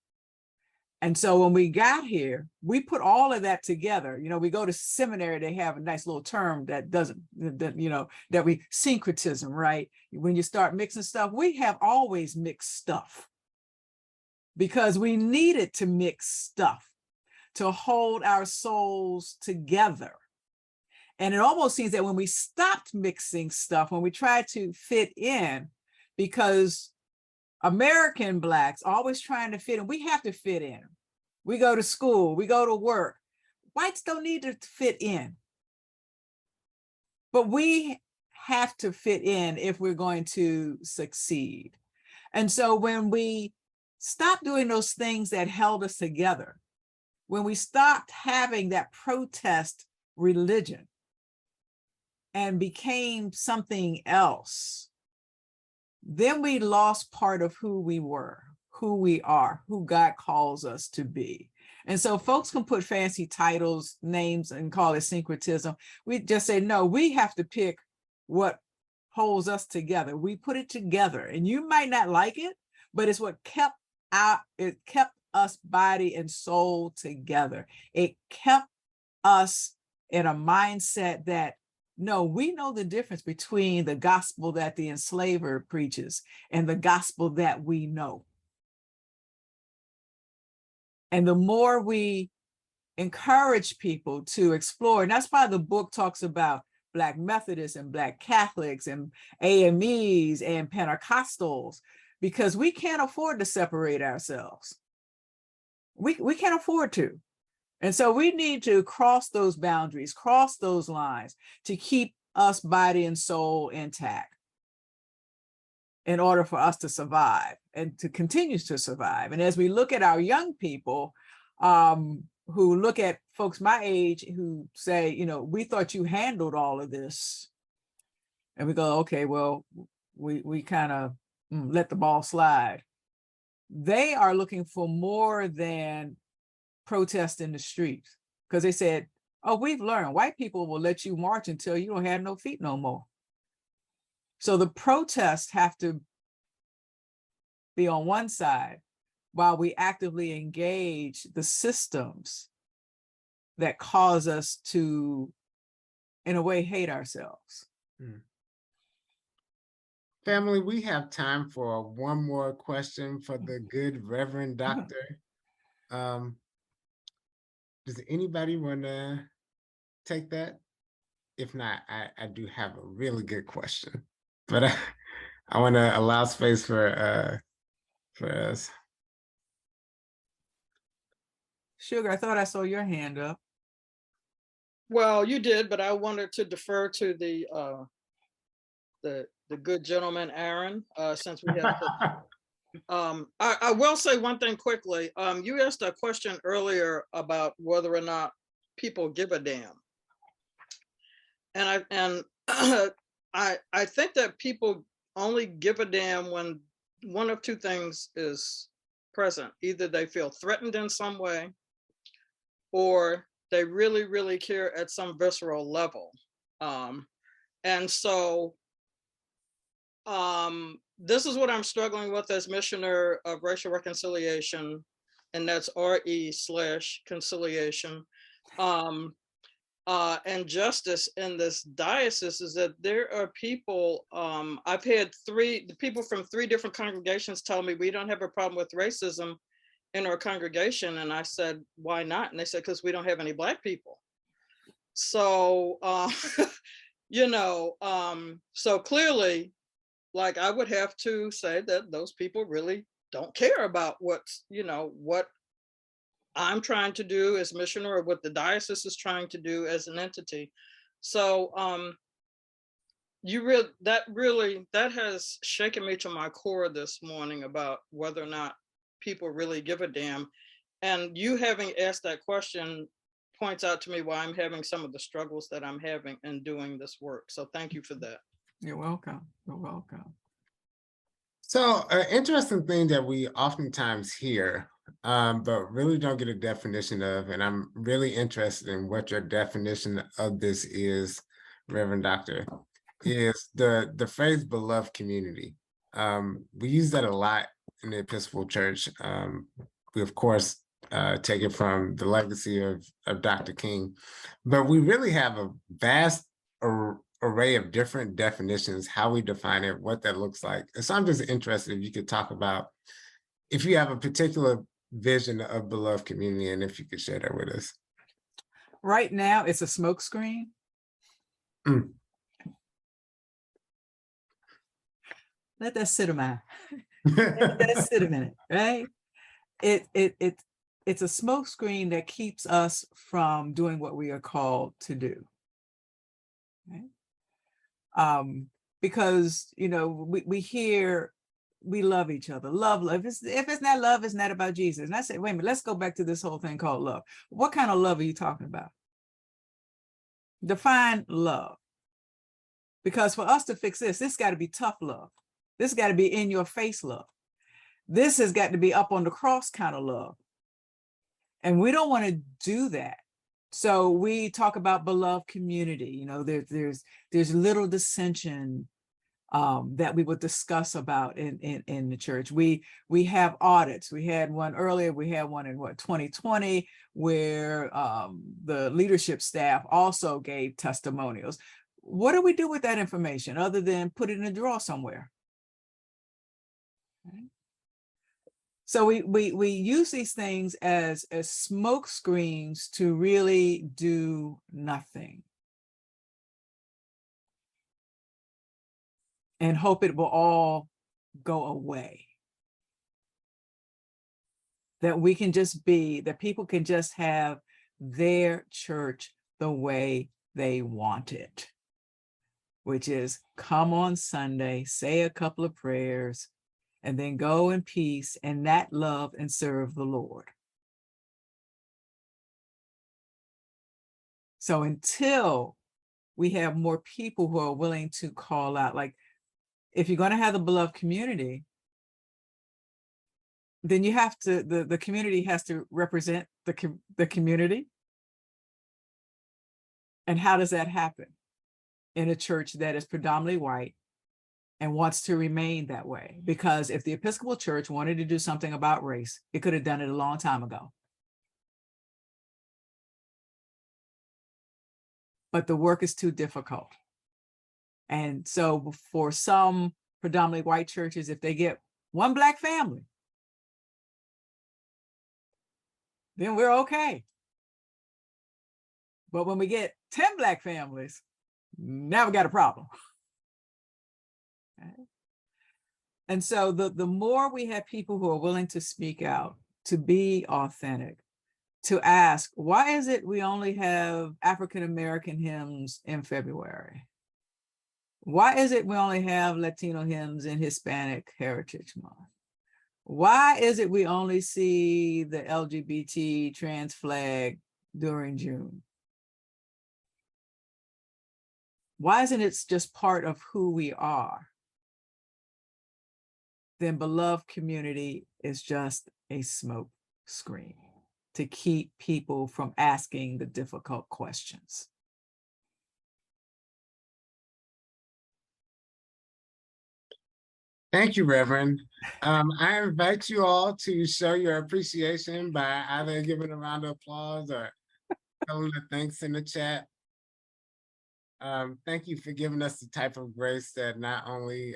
And so when we got here, we put all of that together. We go to seminary, they have a nice little term that we syncretism, right? When you start mixing stuff, we have always mixed stuff. because we needed to mix stuff to hold our souls together. And it almost seems that when we stopped mixing stuff, when we tried to fit in, because American Blacks always trying to fit in, we have to fit in. We go to school, we go to work. Whites don't need to fit in. But we have to fit in if we're going to succeed. And so when we stopped doing those things that held us together, when we stopped having that protest religion and became something else, then we lost part of who we were, who we are, who God calls us to be. And so folks can put fancy titles, names, and call it syncretism. We just say, no, we have to pick what holds us together. We put it together, and you might not like it, but it's what kept us body and soul together. It kept us in a mindset that, no, we know the difference between the gospel that the enslaver preaches and the gospel that we know. And the more we encourage people to explore, and that's why the book talks about Black Methodists and Black Catholics and AMEs and Pentecostals, because we can't afford to separate ourselves. We can't afford to. And so we need to cross those boundaries, cross those lines to keep us body and soul intact in order for us to survive and to continue to survive. And as we look at our young people who look at folks my age who say, you know, we thought you handled all of this. And we go, okay, well, we kind of let the ball slide. They are looking for more than protest in the streets, because they said, oh, we've learned white people will let you march until you don't have no feet no more. So the protests have to be on one side while we actively engage the systems that cause us to, in a way, hate ourselves. Family, we have time for one more question for the good Reverend Doctor. Does anybody want to take that? If not, I do have a really good question, but I want to allow space for us. Sugar, I thought I saw your hand up. Well, you did, but I wanted to defer to the good gentleman, Aaron, since we have. I will say one thing quickly. You asked a question earlier about whether or not people give a damn, and I think that people only give a damn when one of two things is present: either they feel threatened in some way, or they really, really care at some visceral level. And so this is what I'm struggling with as missioner of racial reconciliation, and that's RE/conciliation. And justice in this diocese is that there are people, I've had people from 3 different congregations tell me we don't have a problem with racism in our congregation. And I said, why not? And they said, because we don't have any Black people. So, so clearly, like, I would have to say that those people really don't care about what I'm trying to do as missioner or what the diocese is trying to do as an entity. So that has shaken me to my core this morning about whether or not people really give a damn. And you having asked that question points out to me why I'm having some of the struggles that I'm having in doing this work. So thank you for that. You're welcome. You're welcome. So an interesting thing that we oftentimes hear, but really don't get a definition of, and I'm really interested in what your definition of this is, Reverend Doctor, is the phrase beloved community. We use that a lot in the Episcopal Church. We, of course, take it from the legacy of Dr. King, but we really have a vast array of different definitions, how we define it, what that looks like. And so I'm just interested if you could talk about if you have a particular vision of beloved community, and if you could share that with us. Right now, it's a smokescreen. Mm. Let that sit a minute. Let that sit a minute, right? It's a smokescreen that keeps us from doing what we are called to do. Right? Because we hear we love each other. Love. If it's not love, it's not about Jesus. And I said, wait a minute, let's go back to this whole thing called love. What kind of love are you talking about? Define love. Because for us to fix this got to be tough love. This got to be in your face love. This has got to be up on the cross kind of love. And we don't want to do that. So we talk about beloved community. There's little dissension that we would discuss about in the church. We have audits. We had one earlier. We had one in 2020 where the leadership staff also gave testimonials. What do we do with that information other than put it in a drawer somewhere? Right? So we use these things as smoke screens to really do nothing and hope it will all go away. That we can just be, that people can just have their church the way they want it, which is come on Sunday, say a couple of prayers, and then go in peace and not love and serve the Lord. So until we have more people who are willing to call out, like if you're going to have the beloved community, then you have to, the community has to represent the community. And how does that happen? In a church that is predominantly white and wants to remain that way. Because if the Episcopal Church wanted to do something about race, it could have done it a long time ago. But the work is too difficult. And so for some predominantly white churches, if they get one Black family, then we're okay. But when we get 10 Black families, now we got a problem. Okay. And so the more we have people who are willing to speak out, to be authentic, to ask, why is it we only have African-American hymns in February? Why is it we only have Latino hymns in Hispanic Heritage Month? Why is it we only see the LGBT trans flag during June? Why isn't it just part of who we are? Then beloved community is just a smoke screen to keep people from asking the difficult questions. Thank you, Reverend. I invite you all to show your appreciation by either giving a round of applause or telling the thanks in the chat. Thank you for giving us the type of grace that not only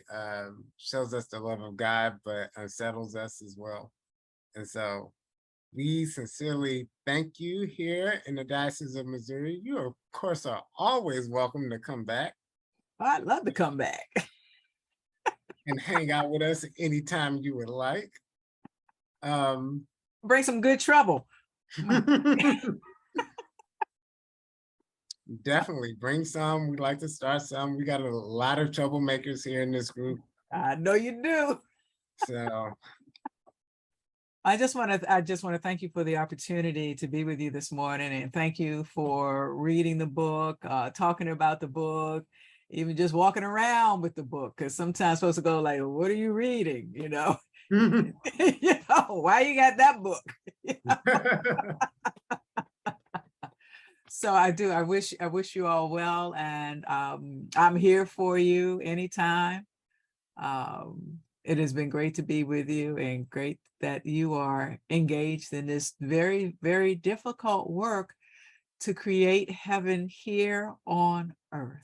shows us the love of God, but unsettles us as well. And so we sincerely thank you here in the Diocese of Missouri. You, of course, are always welcome to come back. I'd love to come back. And hang out with us anytime you would like. Bring some good trouble. Definitely bring some. We'd like to start some. We got a lot of troublemakers here in this group. I know you do. So I just want to thank you for the opportunity to be with you this morning, and thank you for reading the book, talking about the book, even just walking around with the book, because sometimes folks will go like, what are you reading? Why you got that book? So I wish you all well, and I'm here for you anytime. It has been great to be with you, and great that you are engaged in this very, very difficult work to create heaven here on earth.